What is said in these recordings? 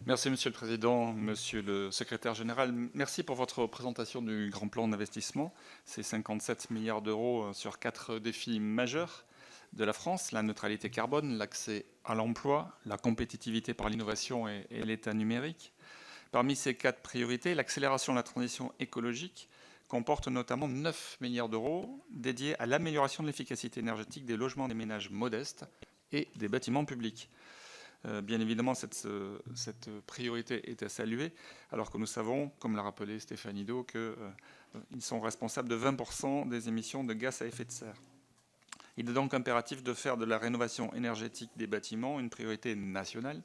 Merci Monsieur le Président, Monsieur le Secrétaire Général. Merci pour votre présentation du grand plan d'investissement. C'est 57 milliards d'euros sur 4 défis majeurs de la France, la neutralité carbone, l'accès à l'emploi, la compétitivité par l'innovation et l'état numérique. Parmi ces 4 priorités, l'accélération de la transition écologique comporte notamment 9 milliards d'euros dédiés à l'amélioration de l'efficacité énergétique des logements des ménages modestes et des bâtiments publics. Bien évidemment, cette priorité est à saluer, alors que nous savons, comme l'a rappelé Stéphanie Do, qu'ils sont responsables de 20% des émissions de gaz à effet de serre. Il est donc impératif de faire de la rénovation énergétique des bâtiments une priorité nationale,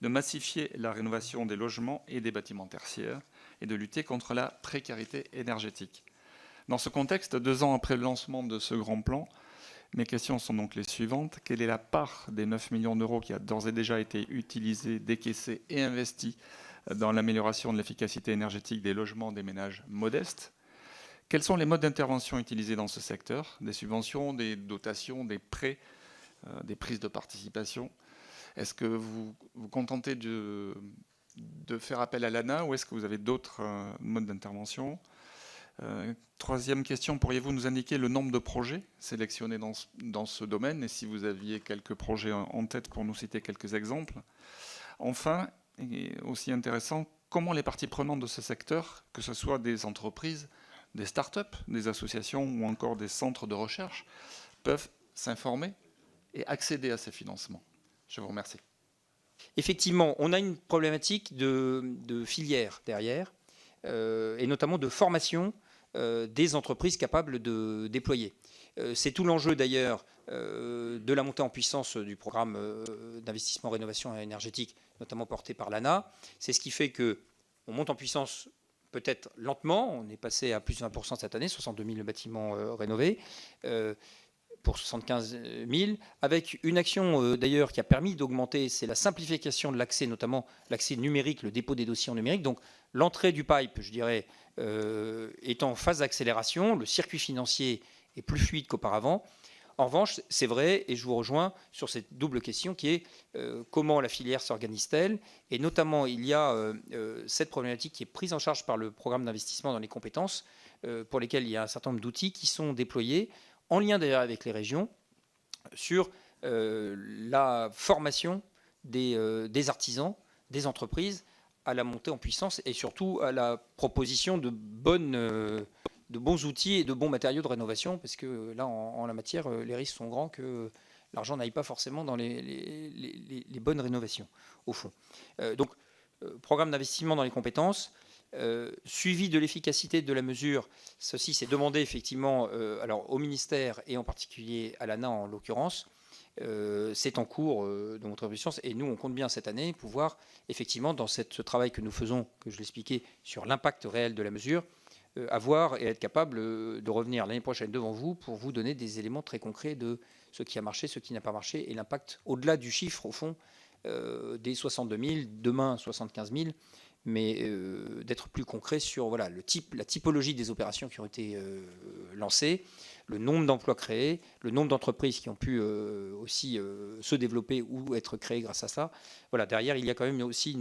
de massifier la rénovation des logements et des bâtiments tertiaires et de lutter contre la précarité énergétique. Dans ce contexte, 2 ans après le lancement de ce grand plan, mes questions sont donc les suivantes. Quelle est la part des 9 millions d'euros qui a d'ores et déjà été utilisée, décaissée et investie dans l'amélioration de l'efficacité énergétique des logements des ménages modestes? Quels sont les modes d'intervention utilisés dans ce secteur? Des subventions, des dotations, des prêts, des prises de participation? Est-ce que vous vous contentez de faire appel à l'ANA ou est-ce que vous avez d'autres modes d'intervention? Troisième question, pourriez-vous nous indiquer le nombre de projets sélectionnés dans ce domaine et si vous aviez quelques projets en tête pour nous citer quelques exemples? Enfin, et aussi intéressant, comment les parties prenantes de ce secteur, que ce soit des entreprises, des start-up, des associations ou encore des centres de recherche, peuvent s'informer et accéder à ces financements? Je vous remercie. Effectivement, on a une problématique de filière derrière, et notamment de formation des entreprises capables de déployer. C'est tout l'enjeu d'ailleurs de la montée en puissance du programme d'investissement rénovation énergétique, notamment porté par l'ANA. C'est ce qui fait qu'on monte en puissance peut-être lentement. On est passé à plus de 20% cette année, 62 000 bâtiments rénovés. Pour 75 000, avec une action d'ailleurs qui a permis d'augmenter, c'est la simplification de l'accès, notamment l'accès numérique, le dépôt des dossiers en numérique. Donc l'entrée du pipe, je dirais, est en phase d'accélération, le circuit financier est plus fluide qu'auparavant. En revanche, c'est vrai, et je vous rejoins sur cette double question qui est comment la filière s'organise-t-elle? Et notamment, il y a cette problématique qui est prise en charge par le programme d'investissement dans les compétences, pour lesquels il y a un certain nombre d'outils qui sont déployés, en lien d'ailleurs avec les régions, sur la formation des artisans, des entreprises, à la montée en puissance et surtout à la proposition de bons outils et de bons matériaux de rénovation, parce que là, en la matière, les risques sont grands que l'argent n'aille pas forcément dans les bonnes rénovations, au fond. Donc, programme d'investissement dans les compétences, suivi de l'efficacité de la mesure, ceci c'est demandé effectivement alors au ministère et en particulier à l'ANA en l'occurrence. C'est en cours de monter en puissance et nous on compte bien cette année pouvoir effectivement dans ce travail que nous faisons, que je l'expliquais, sur l'impact réel de la mesure, avoir et être capable de revenir l'année prochaine devant vous pour vous donner des éléments très concrets de ce qui a marché, ce qui n'a pas marché et l'impact au-delà du chiffre au fond des 62 000, demain 75 000, mais d'être plus concret sur voilà, la typologie des opérations qui ont été lancées, le nombre d'emplois créés, le nombre d'entreprises qui ont pu aussi se développer ou être créées grâce à ça. Voilà, derrière, il y a quand même aussi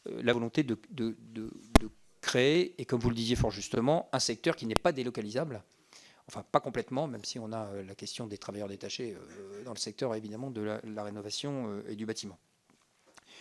la volonté de créer, et comme vous le disiez fort justement, un secteur qui n'est pas délocalisable. Enfin, pas complètement, même si on a la question des travailleurs détachés dans le secteur, évidemment, de la rénovation et du bâtiment.